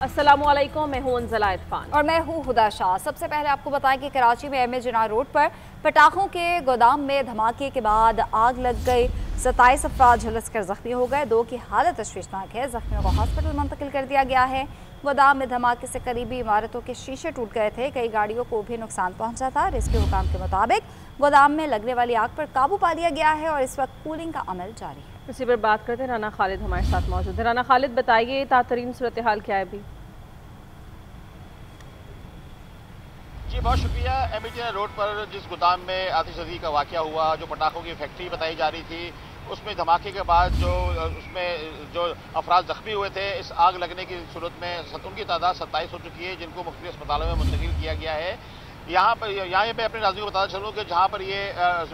अस्सलामुअलैकुम, मैं हूं अंजला इरफान और मैं हूं हुदा शाह। सबसे पहले आपको बताएं कि कराची में एम ए जिना रोड पर पटाखों के गोदाम में धमाके के बाद आग लग गई। 27 अफराद झुलस कर जख्मी हो गए। 2 की हालत तशवीशनाक है। जख्मियों को हॉस्पिटल मुंतकिल कर दिया गया है। गोदाम में धमाके से करीबी इमारतों के शीशे टूट गए थे। कई गाड़ियों को भी नुकसान पहुंचा था। रेस्क्यू हुकाम के मुताबिक गोदाम में लगने वाली आग पर काबू पा लिया गया है और इस वक्त कूलिंग का अमल जारी है। इसी पर बात करते हैं, राना खालिद हमारे साथ मौजूद है। राना खालिद, बताइए तातरीन सूरत हाल क्या है अभी? जी बहुत शुक्रिया। एम ए जिना रोड पर जिस गोदाम में आतिशबाजी का वाकया हुआ, जो पटाखों की फैक्ट्री बताई जा रही थी, उसमें धमाके के बाद जो अफराद जख्मी हुए थे, इस आग लगने की सूरत में उनकी तादाद 27 हो चुकी है, जिनको मुख्तलिफ अस्पतालों में मुंतकिल किया गया है। यहाँ मैं अपने नाज़रीन को बताना चलूँ कि जहाँ पर ये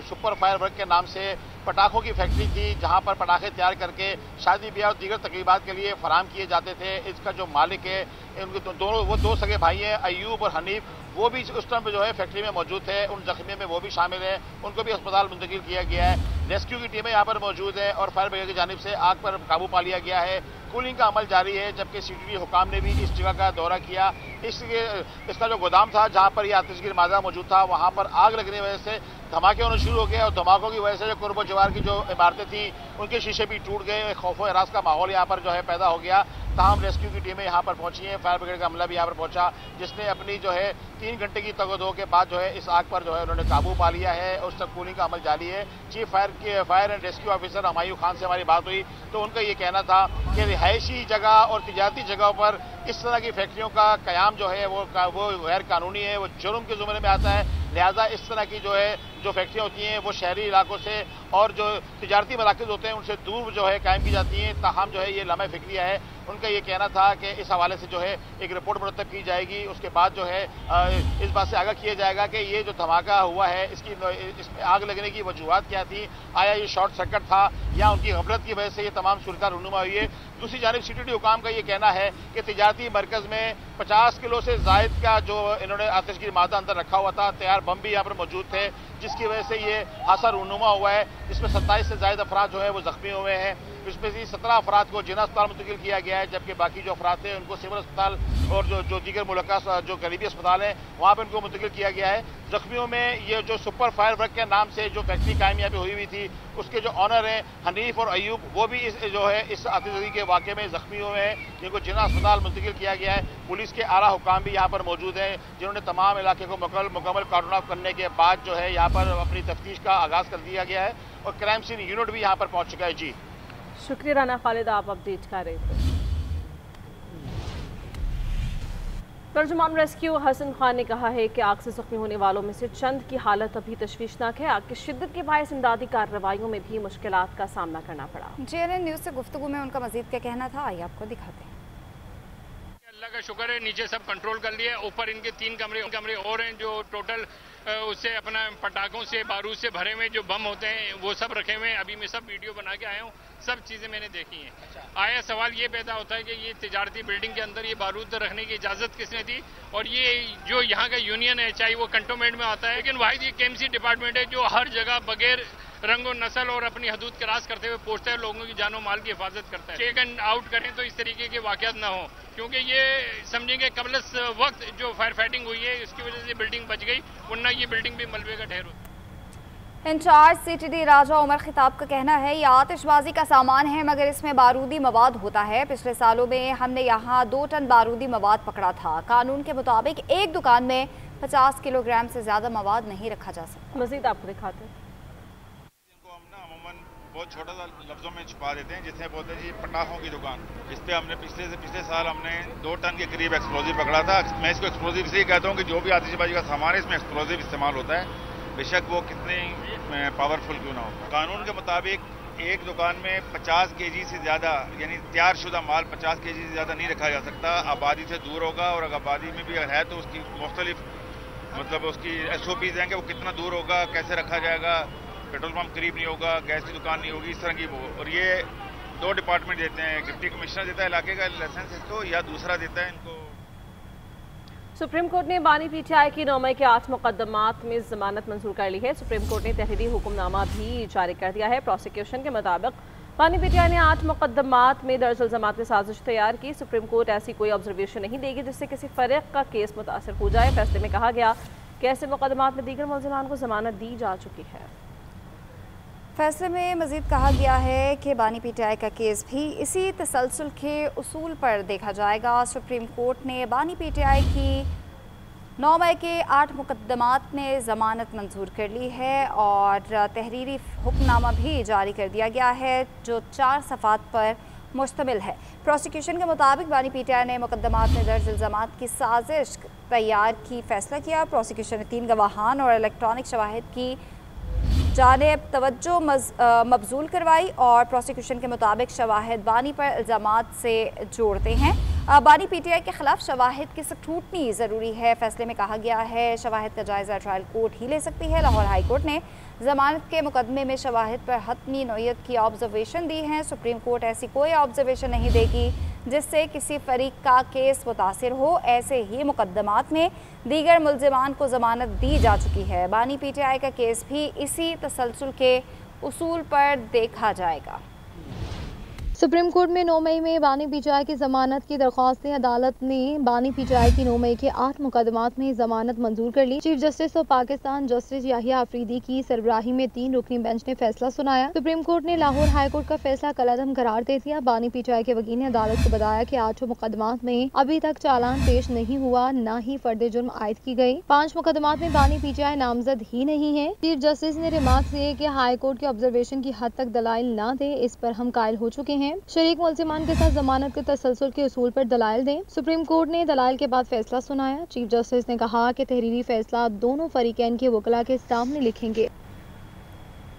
सुपर फायर वर्क के नाम से पटाखों की फैक्ट्री थी, जहाँ पर पटाखे तैयार करके शादी ब्याह और दीगर तकरीबात के लिए फराम किए जाते थे, इसका जो मालिक है, उनके वो दो सगे भाई हैं, अयूब और हनीफ, वो भी उस टाइम पे जो है फैक्ट्री में मौजूद थे। उन जख्मियों में वो भी शामिल है, उनको भी अस्पताल मुंतकिल किया गया है। रेस्क्यू की टीमें यहाँ पर मौजूद है और फायर ब्रिगेड की जानिब से आग पर काबू पा लिया गया है। कूलिंग का अमल जारी है, जबकि सीटीडी हुकाम ने भी इस जगह का दौरा किया। इसका जो गोदाम था, जहाँ पर यह आतिशगी मादा मौजूद था, वहाँ पर आग लगने की वजह से धमाके होने शुरू हो गए और धमाकों की वजह से जो कुर्ब जवार की जो इमारतें थी, उनके शीशे भी टूट गए। खौफ हरास का माहौल यहाँ पर जो है पैदा हो गया। तमाम रेस्क्यू की टीमें यहाँ पर पहुंची हैं। फायर ब्रिगेड का अमला भी यहाँ पर पहुंचा, जिसने अपनी जो है 3 घंटे की तगदो के बाद जो है इस आग पर जो है उन्होंने काबू पा लिया है और उस तक कूलिंग का अमल जारी है। Chief fire and rescue officer Humayun Khan से हमारी बात हुई तो उनका ये कहना था कि रिहायशी जगह और तिजारती जगहों पर इस तरह की फैक्ट्रियों का कयाम जो है वो गैर कानूनी है, वो जुर्म के ज़ुमरे में आता है। लिहाजा इस तरह की जो फैक्ट्रियाँ होती हैं वो शहरी इलाकों से और जो तिजारती मराकज़ होते हैं उनसे दूर जो है कायम की जाती हैं। ताहम जो है ये लम्हा फिक्रिया है। उनका ये कहना था कि इस हवाले से जो है एक रिपोर्ट मुरतब की जाएगी। उसके बाद जो है इस बात से आगाह किया जाएगा कि ये जो धमाका हुआ है इसमें आग लगने की वजूहत क्या थी। आया ये शॉर्ट सर्किट था या उनकी गफलत की वजह से ये तमाम सूरत रूनुमा हुई है। दूसरी जानिब सीटीडी हुकाम का ये कहना है कि तिजारती मरकज़ में 50 किलो से ज़ायद का जो इन्होंने आतिशगी मादा अंदर रखा हुआ था, तैयार बम भी यहाँ पर मौजूद थे, जिसकी वजह से ये हादसा रूनुमा हुआ है। जिसमें 27 से ज़ायद अफराद जो है वो जख्मी हुए हैं। इसमें से 17 अफराद को जिना अस्पताल मुंतकिल किया गया है, जबकि बाकी जो अफराद थे उनको सिविल अस्पताल और जो दीगर मुलाकात जो करीबी अस्पताल हैं वहाँ पर उनको मुंतकिल किया गया है। जख्मियों में ये जो सुपर फायर वर्क के नाम से जो फैक्ट्री कायम यहाँ पे हुई थी, उसके जो ऑनर हैं हनीफ और अयूब, वो भी इस आतिशबाजी के वाक़े में जख्मी हुए हैं, जिनको जिना अस्पताल मुंतकिल किया गया है। पुलिस के आला हुकाम भी यहाँ पर मौजूद हैं, जिन्होंने तमाम इलाके को मुकम्मल कार्डन ऑफ करने के बाद जो है यहाँ पर अपनी तफ्तीश का आगाज़ कर दिया गया है और क्राइम सीन यूनिट भी यहाँ पर पहुँच चुका है। जी शुक्रिया राना खालिद, आप अपडेट कर रहे थे। तर्जुमान रेस्क्यू हसन खान ने कहा है कि आग से जख्मी होने वालों में से चंद की हालत अभी तशवीशनाक है। आग की शिद्दत के बायस इमदादी कार्रवाइयों में भी मुश्किलात का सामना करना पड़ा। JNN न्यूज़ से गुफ्तगू में उनका मजीद क्या कहना था, आइए आपको दिखाते हैं। अल्लाह का शुक्र है, नीचे सब कंट्रोल कर लिया। ऊपर इनके 3 कमरे और हैं जो टोटल उससे अपना पटाखों से बारूद से भरे हुए जो बम होते हैं वो सब रखे हुए हैं। अभी मैं सब वीडियो बना के आया हूँ, सब चीज़ें मैंने देखी हैं। आया सवाल ये पैदा होता है कि ये तिजारती बिल्डिंग के अंदर ये बारूद रखने की इजाज़त किसने दी, और ये जो यहाँ का यूनियन है, चाहे वो कंटोनमेंट में आता है, लेकिन वाहिद ये KMC डिपार्टमेंट है जो हर जगह बगैर रंग और नस्ल और अपनी हदूद क्रॉस करते हुए पहुंचता है, लोगों की जानो माल की हिफाजत करता है। चेक एंड आउट करें तो इस तरीके के वाक़यात ना हो, क्योंकि ये समझेंगे कबल वक्त जो फायर फाइटिंग हुई है इसकी वजह से बिल्डिंग बच गई, वरना ये बिल्डिंग भी मलबे का ढेर होता। इंचार्ज CTD राजा उमर खिताब का कहना है ये आतिशबाजी का सामान है मगर इसमें बारूदी मवाद होता है। पिछले सालों में हमने यहाँ 2 टन बारूदी मवाद पकड़ा था। कानून के मुताबिक एक दुकान में 50 किलोग्राम से ज्यादा मवाद नहीं रखा जा सकता। मजीद आपको दिखाते हैं। बहुत छोटा सा लफ्ज़ों में छुपा देते हैं, जिससे बोलते हैं जी पटाखों की दुकान। इस पे हमने पिछले साल हमने 2 टन के करीब एक्सप्लोजिव पकड़ा था। मैं इसको एक्सप्लोजिव इसलिए कहता हूँ कि जो भी आतिशबाजी का सामान है इसमें एक्सप्लोजिव इस्तेमाल होता है, बेशक वो कितनी पावरफुल क्यों ना हो। कानून के मुताबिक एक दुकान में 50 kg से ज़्यादा यानी तैयारशुदा माल 50 kg से ज़्यादा नहीं रखा जा सकता। आबादी से दूर होगा, और अगर आबादी में भी है तो उसकी मुख्तलिफ मतलब उसकी SOPs हैं कि वो कितना दूर होगा, कैसे रखा जाएगा, पेट्रोल पंप करीब नहीं होगा, गैस की दुकान नहीं होगी, इस तरह की वो। और ये 2 डिपार्टमेंट देते हैं, डिप्टी कमिश्नर देता है इलाके का लाइसेंस इसको, या दूसरा देता है इनको। सुप्रीम कोर्ट ने बानी PTI की 9 मई के 8 मुकदमात में जमानत मंजूर कर ली है। सुप्रीम कोर्ट ने तहरीरी हुक्मनामा भी जारी कर दिया है। प्रोसिक्यूशन के मुताबिक बानी पीटीआई ने 8 मुकदमात में दर्ज इल्जामात की साजिश तैयार की। सुप्रीम कोर्ट ऐसी कोई ऑब्जर्वेशन नहीं देगी जिससे किसी फरीक का केस मुतासर हो जाए। फैसले में कहा गया कि ऐसे मुकदमात में दीगर मुल्ज़िमान को जमानत दी जा चुकी है। फैसले में मज़ीद कहा गया है कि बानी पीटीआई का केस भी इसी तसलसल के उसूल पर देखा जाएगा। सुप्रीम कोर्ट ने बानी पीटीआई की 9 मई के 8 मुकदमात में ज़मानत मंजूर कर ली है और तहरीरी हुक्मनामा भी जारी कर दिया गया है जो 4 सफ़ात पर मुश्तमिल है। प्रोसिक्यूशन के मुताबिक बानी पीटीआई ने मुकदमात में दर्ज इल्ज़ामात की साजिश तैयार की फैसला किया। प्रोसिक्यूशन ने 3 गवाहान और इलेक्ट्रॉनिक शवाहिद की जानिब तवज्जो मबजूल करवाई और प्रोसिक्यूशन के मुताबिक शवाहिद बानी पर इल्ज़ामात से जोड़ते हैं। बानी पीटीआई के खिलाफ शवाहिद की स्क्रूटनी ज़रूरी है। फैसले में कहा गया है शवाहिद का जायज़ा ट्रायल कोर्ट ही ले सकती है। लाहौर हाई कोर्ट ने ज़मानत के मुकदमे में शवाहिद पर हतमी नौयत की ऑब्जर्वेशन दी है। सुप्रीम कोर्ट ऐसी कोई ऑब्जर्वेशन नहीं देगी जिससे किसी फरीक का केस मुतासिर हो। ऐसे ही मुकदमात में दीगर मुल्ज़िमान को ज़मानत दी जा चुकी है। बानी पीटीआई का केस भी इसी तसलसल के उसूल पर देखा जाएगा। सुप्रीम कोर्ट में 9 मई में बानी पीटीआई की जमानत की दरख्वास्तें अदालत ने बानी पीटीआई की 9 मई के 8 मुकदमात में जमानत मंजूर कर ली। Chief justice of Pakistan justice Yahya Afridi की सरबराही में 3 रुकनी बेंच ने फैसला सुनाया। सुप्रीम कोर्ट ने लाहौर हाई कोर्ट का फैसला कलअदम करार दे दिया। बानी पीटीआई के वकील ने अदालत को बताया कि 8 मुकदमात में अभी तक चालान पेश नहीं हुआ, न ही फर्द जुर्म आयद की गई। 5 मुकदमात में बानी पीटीआई नामजद ही नहीं है। चीफ जस्टिस ने रिमार्क दिए कि हाई कोर्ट के ऑब्जर्वेशन की हद तक दलाइल न दे, इस पर हम कायल हो चुके हैं। शरीक मुल्ज़िमान के साथ जमानत के तसलसल के उसूल पर दलाइल दें। सुप्रीम कोर्ट ने दलाइल के बाद फैसला सुनाया। चीफ जस्टिस ने कहा कि तहरीरी फैसला दोनों फरीकैन के वकला के सामने लिखेंगे।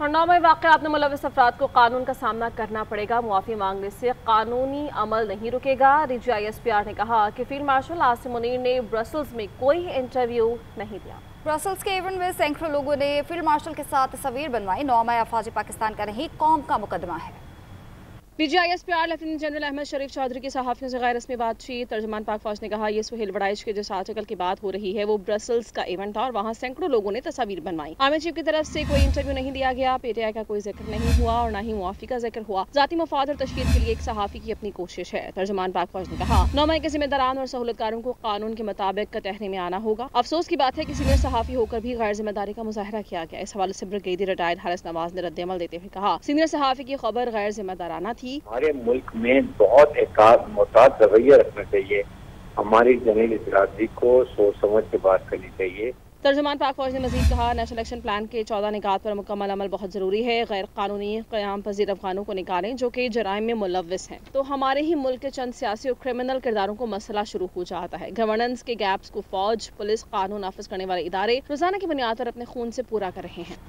और 9 मई वाक़यात में मुलव्वस अफराद को कानून का सामना करना पड़ेगा। मुआफ़ी मांगने से कानूनी अमल नहीं रुकेगा। DGISPR ने कहा कि फील्ड मार्शल आसिम मुनीर ने ब्रसल्स में कोई इंटरव्यू नहीं दिया। ब्रसल्स के इवेंट में सैकड़ों लोगों ने फील्ड मार्शल के साथ तस्वीर बनवाई। 9 मई अफवाज पाकिस्तान का नहीं, कौम का मुकदमा है। DGISPR लेफ्टिनेंट जनरल अहमद शरीफ चौधरी की सहाफ़ियों से गैर रस्मी बातचीत। तर्जुमान पाक फौज ने कहा ये सुहेल बड़ाइश के जिस आर्टिकल की बात हो रही है वो ब्रसल्स का इवेंट था और वहाँ सैकड़ों लोगों ने तस्वीर बनवाई। आर्मी चीफ की तरफ से कोई इंटरव्यू नहीं दिया गया। पीटीआई का कोई जिक्र नहीं हुआ और न ही मुआफ़ी का जिक्र हुआ। ज़ाती मफाद और तशकील के लिए एक सहाफ़ी की अपनी कोशिश है। तर्जुमान पाक फौज ने कहा 9 मई के जिम्मेदारान और सहूलतकारों को कानून के मुताबिक कटहरे में आना होगा। अफसोस की बात है कि सीनियर सहाफ़ी होकर भी गैर जिम्मेदारी का मुजाहरा किया गया। इस हवाले से ब्रिगेडियर रिटायर्ड हारिस नवाज ने रद्द-ए-अमल देते हुए कहा सीनियर सहाफ़ी की खबर गैर जिम्मेदाराना थी। हमारे मुल्क में बहुत मोहतात रवैया रखना चाहिए। हमारी जमीन बिरादरी को सोच समझ के बात करनी चाहिए। तर्जुमान पाक फौज ने मजीद कहा नेशनल इलेक्शन प्लान के 14 निकात पर मुकम्मल अमल बहुत ज़रूरी है। गैर कानूनी क़याम पजीर अफगानों को निकालें जो कि जराइम में मुलव्विस हैं, तो हमारे ही मुल्क के चंद सियासी और क्रिमिनल किरदारों को मसला शुरू हो जाता है। गवर्नेंस के गैप्स को फौज, पुलिस, कानून नाफिज करने वाले इदारे रोजाना की बुनियाद पर अपने खून से पूरा कर रहे हैं।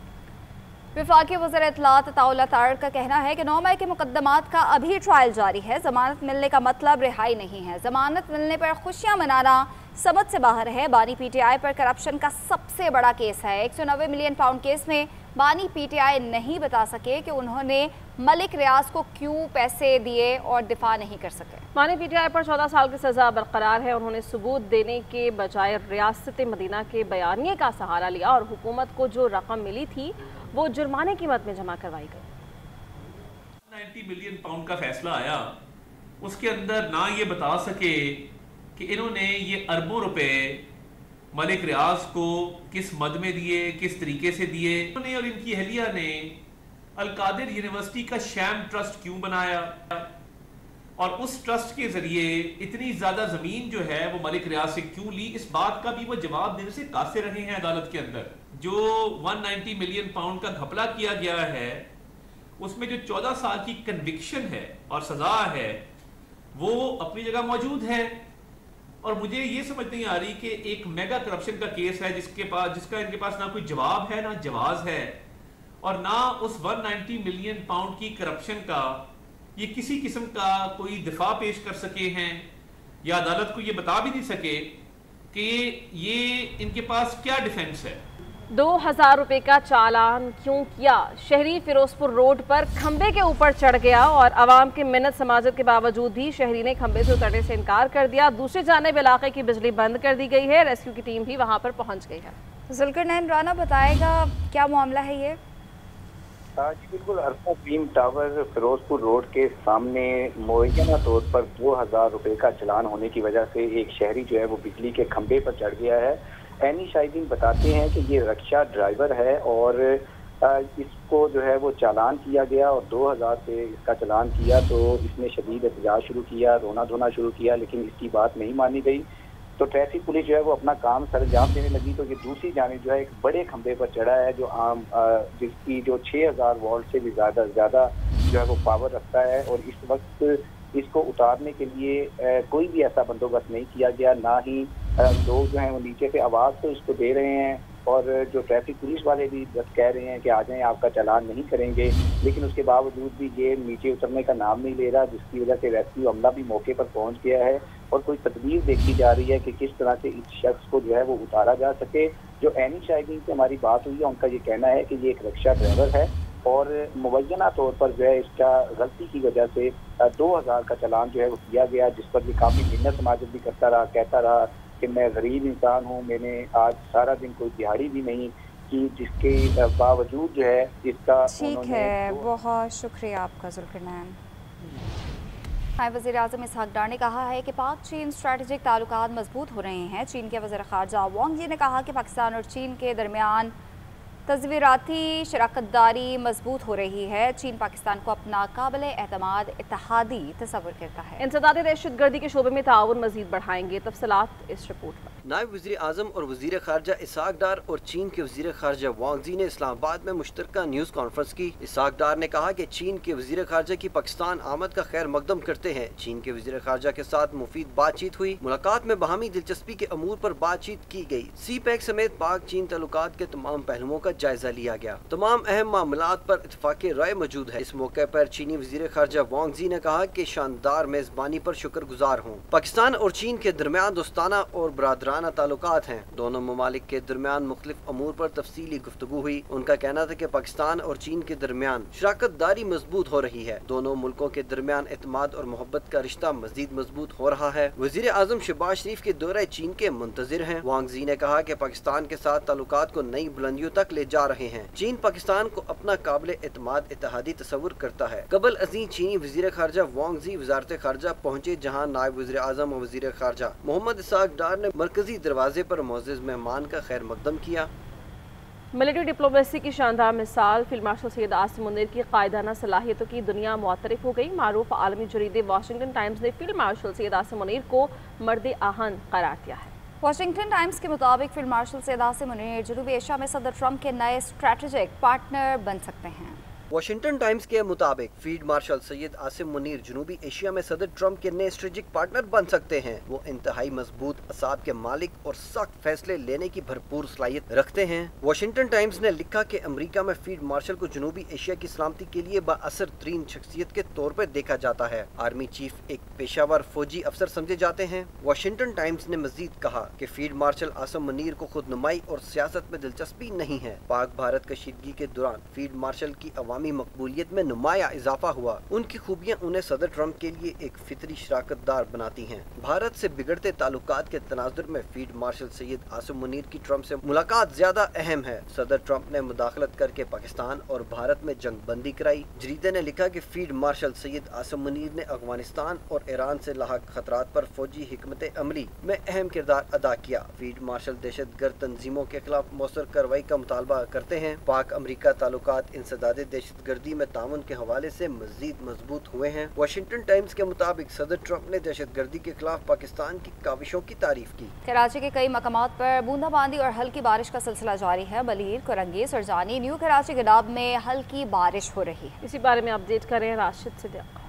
वफाकी वज़ीर इत्तलात अताउल्लाह तारड़ का कहना है कि 9 मई के मुकदमात का अभी ट्रायल जारी है। जमानत मिलने का मतलब रिहाई नहीं है। जमानत मिलने पर खुशियां मनाना समझ से बाहर है। बानी पीटीआई पर करप्शन का सबसे बड़ा केस है। 190 मिलियन पाउंड केस में बानी पीटीआई नहीं बता सके कि उन्होंने मलिक रियाज को क्यों पैसे दिए और दिफा नहीं कर सके। बानी पीटीआई पर 14 साल की सजा बरकरार है। उन्होंने सबूत देने के बजाय रियासत मदीना के बयानिए का सहारा लिया और हुकूमत को जो रकम मिली थी वो जुर्माने की मद में जमा करवाई गई। 90 मिलियन पाउंड का फैसला आया, उसके अंदर ना ये बता सके कि इन्होंने ये अरबों रुपए मलिक रियाज को किस मद में दिए, किस तरीके से दिए। इन्होंने और इनकी अहलिया ने अलकादिर यूनिवर्सिटी का शैम ट्रस्ट क्यों बनाया और उस ट्रस्ट के जरिए इतनी ज्यादा जमीन जो है वो मलिक रियाज से क्यों ली, इस बात का भी वो जवाब देने से कासिर रहे हैं अदालत के अंदर। जो 190 मिलियन पाउंड का घपला किया गया है उसमें जो 14 साल की कन्विक्शन है और सजा है वो अपनी जगह मौजूद है। और मुझे ये समझ नहीं आ रही कि एक मेगा करप्शन का केस है जिसका इनके पास ना कोई जवाब है, ना जवाज है, और ना उस 190 मिलियन पाउंड की करप्शन का ये किसी किस्म का कोई दिफा पेश कर सके हैं या अदालत को ये बता भी नहीं सके कि ये इनके पास क्या डिफेंस है। 2000 रुपए का चालान क्यों किया? शहरी फिरोजपुर रोड पर खंबे के ऊपर चढ़ गया और आवाम की मिन्नत समाजत के बावजूद भी शहरी ने खंबे से उतरने से इनकार कर दिया। दूसरी जानिब इलाके की बिजली बंद कर दी गई है। रेस्क्यू की टीम भी वहां पर पहुंच गई है। जुल्करनैन राना बताएगा क्या मामला है ये। جی بالکل، عرصہ ڈریم ٹاور فیروزپور روڈ کے سامنے معینہ طور پر 2000 روپے کا چلان ہونے کی وجہ سے ایک شہری جو ہے وہ بجلی کے کھمبے پر چڑھ گیا ہے۔ عینی شاہدین بتاتے ہیں کہ یہ رکشہ ڈرائیور ہے اور اس کو جو ہے وہ چالان کیا گیا اور 2000 سے اس کا چلان کیا تو اس نے شدید احتجاج شروع کیا، رونا دھونا شروع کیا، لیکن اس کی بات نہیں مانی گئی تو ٹریفک پولیس جو ہے وہ اپنا کام سر انجام دینے لگی تو یہ دوسری جانب جو ہے ایک بڑے کھمبے پر چڑھا ہے جو عام جس کی جو 6000 وولٹ سے بھی زیادہ جو ہے وہ پاور رکھتا ہے، اور اس وقت اس کو اتارنے کے لیے کوئی بھی ایسا بندوبست نہیں کیا گیا، نہ ہی لوگ جو ہیں وہ نیچے سے آواز تو اس کو دے رہے ہیں اور جو ٹریفک پولیس والے بھی بس کہہ رہے ہیں کہ آ جائیں آپ کا چالان نہیں کریں گے، لیکن اس کے باوجود بھی یہ نیچے اترنے کا نام نہیں لے رہا، جس کی وجہ سے ریسکیو عملہ بھی موقع پر پہنچ گیا ہے اور کوئی تدبیر دیکھی جا رہی ہے کہ کس طرح سے اس شخص کو جو ہے وہ اتارا جا سکے۔ جو عینی شاہدین سے ہماری بات ہوئی ہے ان کا یہ کہنا ہے کہ یہ ایک رکشہ ڈرائیور ہے اور مبینہ طور پر جو ہے اس کا غلطی کی وجہ سے 2000 کا چالان جو ہے وہ کیا گیا، جس پر یہ کافی منت سماجت بھی کرتا رہا، کہتا رہا کہ میں غریب انسان ہوں، میں نے آج سارا دن کوئی دیہاڑی بھی نہیں کی، جس کے باوجود جو ہے اس کا ٹھیک ہے۔ بہت شکریہ آپ کا ذوالقرنین۔ وزیر اعظم اسحاق ڈار نے کہا ہے کہ پاک چین اسٹریٹجک تعلقات مضبوط ہو رہے ہیں۔ چین کے وزیر خارجہ وانگ ی نے کہا کہ پاکستان اور چین کے درمیان تصویراتی شراکت داری مضبوط ہو رہی ہے۔ چین پاکستان کو اپنا قابل اعتماد اتحادی تصور کرتا ہے۔ انسداد دہشت گردی کے شعبے میں تعاون مزید بڑھائیں گے، تفصیلات اس رپورٹ پر۔ نائب وزیر اعظم اور وزیر خارجہ اسحاق ڈار اور چین کے وزیر خارجہ وانگ ی نے اسلام آباد میں مشترکہ نیوز کانفرنس کی۔ اسحاق ڈار نے کہا کہ چین کے وزیر خارجہ کی پاکستان آمد کا خیر مقدم کرتے ہیں۔ چین کے وزیر خارجہ کے ساتھ مفید بات چیت ہوئی۔ ملاقات میں باہمی دلچسپی کے امور پر بات چیت کی گئی۔ سی پیک سمیت پاک چین تعلقات کے تمام پہلوؤں کا جائزہ لیا گیا۔ تمام اہم معاملات پر اتفاق رائے موجود ہے۔ اس موقع پر چینی وزیر خارجہ وانگ ی نے کہا کہ شاندار میزبانی پر شکر گزار ہوں۔ پاکستان اور چین کے درمیان دوستانہ اور برادرانہ تعلقات ہیں۔ دونوں ممالک کے درمیان مختلف امور پر تفصیلی گفتگو ہوئی۔ ان کا کہنا تھا کہ پاکستان اور چین کے درمیان شراکت داری مضبوط ہو رہی ہے۔ دونوں ملکوں کے درمیان اعتماد اور محبت کا رشتہ مزید مضبوط ہو رہا ہے۔ وزیر اعظم شہباز شریف کے دورہ چین کے منتظر ہیں۔ وانگ ی نے کہا کہ پاکستان کے ساتھ تعلقات کو نئی بلندیوں تک لے جا رہے ہیں۔ چین پاکستان کو اپنا قابل اعتماد اتحادی تصور کرتا ہے۔ قبل ازیں چینی وزیر خارجہ وانگ ی وزارت خارجہ پہنچے، جہاں نائب وزیر اعظم اور وزیر خارجہ محمد اسحاق ڈار نے مرکزی دروازے پر معزز مہمان کا خیر مقدم کیا۔ ملٹری ڈپلومیسی کی شاندار مثال فیلڈ مارشل سید عاصم منیر کی قائدانہ صلاحیتوں کی دنیا معترف ہو گئی۔ معروف عالمی جریدے واشنگٹن ٹائمز نے فیلڈ مارشل سید عاصم منیر کو مرد آہن قرار دیا ہے۔ واشنگٹن ٹائمز کے مطابق فیلڈ مارشل سید عاصم منیر جنوبی ایشیا میں صدر ٹرمپ کے نئے اسٹریٹجک پارٹنر بن سکتے ہیں۔ واشنگٹن ٹائمز کے مطابق فیلڈ مارشل سید عاصم منیر جنوبی ایشیا میں صدر ٹرمپ کے نئے اسٹریٹجک پارٹنر بن سکتے ہیں۔ وہ انتہائی مضبوط اعصاب کے مالک اور سخت فیصلے لینے کی بھرپور صلاحیت رکھتے ہیں۔ واشنگٹن ٹائمز نے لکھا کہ امریکہ میں فیلڈ مارشل کو جنوبی ایشیا کی سلامتی کے لیے بااثر ترین شخصیت کے طور پر دیکھا جاتا ہے۔ آرمی چیف ایک پیشہ ور فوجی افسر سمجھے جاتے ہیں۔ واشنگٹن ٹائمز نے مزید کہا کہ فیلڈ مارشل عاصم منیر کو خود نمائی اور سیاست میں دلچسپی نہیں ہے۔ پاک بھارت کشیدگی کے دوران فیلڈ مارشل کی عوامی مقبولیت میں نمایاں اضافہ ہوا۔ ان کی خوبیاں انہیں صدر ٹرمپ کے لیے ایک فطری شراکت دار بناتی ہیں۔ بھارت سے بگڑتے تعلقات کے تناظر میں فیلڈ مارشل سید عاصم منیر کی ٹرمپ سے ملاقات زیادہ اہم ہے۔ صدر ٹرمپ نے مداخلت کر کے پاکستان اور بھارت میں جنگ بندی کرائی۔ جریدے نے لکھا کہ فیلڈ مارشل سید عاصم منیر نے افغانستان اور ایران سے لاحق خطرات پر فوجی حکمت عملی میں اہم کردار ادا کیا۔ فیلڈ مارشل دہشت گرد تنظیموں کے خلاف مؤثر کارروائی کا مطالبہ کرتے ہیں۔ پاک امریکہ تعلقات انسداد دہشت گردی میں تعاون کے حوالے سے مزید مضبوط ہوئے ہیں۔ واشنگٹن ٹائمز کے مطابق صدر ٹرمپ نے دہشت گردی کے خلاف پاکستان کی کاوشوں کی تعریف کی۔ کراچی کے کئی مقامات پر بوندا باندی اور ہلکی بارش کا سلسلہ جاری ہے۔ بلیر، کرنگی، سرجانی، نیو کراچی گناب میں ہلکی بارش ہو رہی ہے۔ اسی بارے میں اپڈیٹ کر رہے ہیں راشد صدیق۔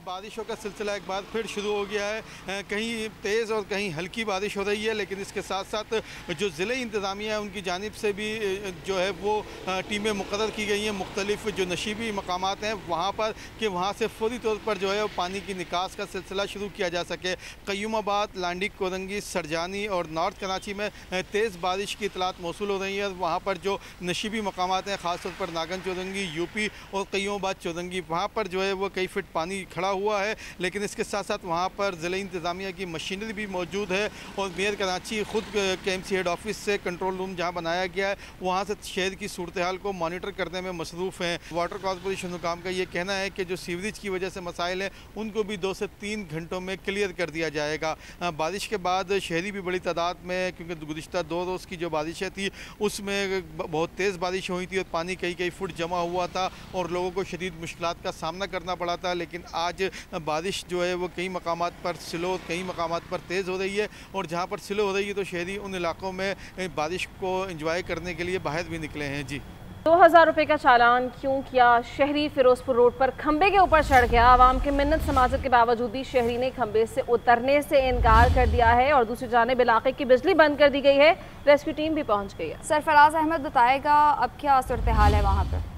بارشوں کا سلسلہ ایک بار پھر شروع ہو گیا ہے، کہیں تیز اور کہیں ہلکی بارش ہو رہی ہے، لیکن اس کے ساتھ ساتھ جو ضلعی انتظامیہ ہے ان کی جانب سے بھی جو ہے وہ ٹیمیں مقرر کی گئی ہیں مختلف جو نشیبی مقامات ہیں وہاں پر، کہ وہاں سے فوری طور پر جو ہے پانی کی نکاس کا سلسلہ شروع کیا جا سکے۔ قیوم آباد، لانڈی، کورنگی، سرجانی اور نارتھ کراچی میں تیز بارش کی اطلاعات موصول ہو رہی ہیں، اور وہاں پر جو نشیبی مقامات ہیں خاص طور پر ناگن چورنگی، یو پی اور قیوم آباد چورنگی، وہاں پر جو ہے وہ کئی فٹ پانی खड़ा हुआ है, लेकिन इसके साथ साथ वहाँ पर ज़िला इंतज़ामिया की मशीनरी भी मौजूद है और मेयर कराची खुद KMC हेड ऑफिस से कंट्रोल रूम जहाँ बनाया गया है वहाँ से शहर की सूरत हाल को मॉनिटर करने में मसरूफ़ हैं। वाटर कॉर्पोरेशन हुकाम का ये कहना है कि जो सीवरेज की वजह से मसाइल हैं उनको भी 2 से 3 घंटों में क्लियर कर दिया जाएगा। बारिश के बाद शहरी भी बड़ी तादाद में, क्योंकि गुज़िश्ता 2 रोज़ की जो बारिशें थी उसमें बहुत तेज़ बारिश हुई थी और पानी कई फुट जमा हुआ था और लोगों को शदीद मुश्किलात का सामना करना पड़ा था। लेकिन आज बारिश जो है वो कई मकामात पर स्लो, कई मकामात पर तेज़ हो रही है और जहाँ पर स्लो हो रही है तो शहरी उन इलाकों में बारिश को एंजॉय करने के लिए बाहर भी निकले हैं। जी, 2000 रुपए का चालान क्यों किया? शहरी फिरोजपुर रोड पर खंबे के ऊपर चढ़ गया। आवाम के मिन्नत समाजत के बावजूद भी शहरी ने खंबे से उतरने से इनकार कर दिया है और दूसरी जानिब इलाके की बिजली बंद कर दी गई है। रेस्क्यू टीम भी पहुंच गई है। सरफराज अहमद बताएगा अब क्या सूरत हाल है वहाँ पर।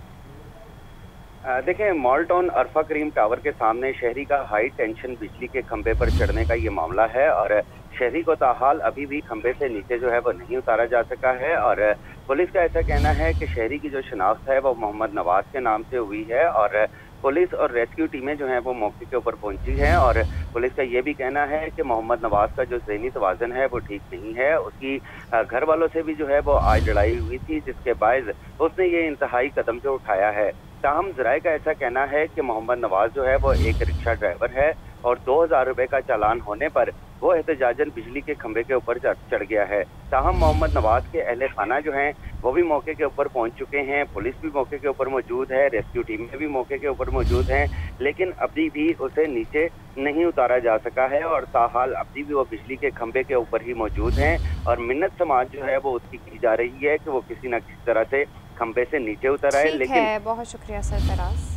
देखें, मॉल टाउन अरफा करीम टावर के सामने शहरी का हाई टेंशन बिजली के खंबे पर चढ़ने का ये मामला है और शहरी को ताहाल अभी भी खंबे से नीचे जो है वो नहीं उतारा जा सका है और पुलिस का ऐसा कहना है कि शहरी की जो शनाख्त है वो मोहम्मद नवाज के नाम से हुई है और पुलिस और रेस्क्यू टीमें जो हैं वो मौके के ऊपर पहुंची हैं और पुलिस का ये भी कहना है कि मोहम्मद नवाज का जो ज़हनी तवाज़न है वो ठीक नहीं है। उसकी घर वालों से भी जो है वो आज लड़ाई हुई थी जिसके बायस उसने ये इंतहाई कदम जो उठाया है। ताहम ज़राए का ऐसा कहना है कि मोहम्मद नवाज जो है वो एक रिक्शा ड्राइवर है और 2000 रुपए का चालान होने पर वो एहतजाजन बिजली के खंबे के ऊपर चढ़ गया है। ताहम मोहम्मद नवाज के अहले खाना जो हैं वो भी मौके के ऊपर पहुंच चुके हैं, पुलिस भी मौके के ऊपर मौजूद है, रेस्क्यू टीमें भी मौके के ऊपर मौजूद हैं, लेकिन अभी भी उसे नीचे नहीं उतारा जा सका है और ताहाल अभी भी वो बिजली के खंबे के ऊपर ही मौजूद हैं और मिन्नत समाज जो है वो उसकी की जा रही है कि वो किसी न किसी तरह से खंबे से नीचे उतर आए। लेकिन बहुत शुक्रिया सरफराज।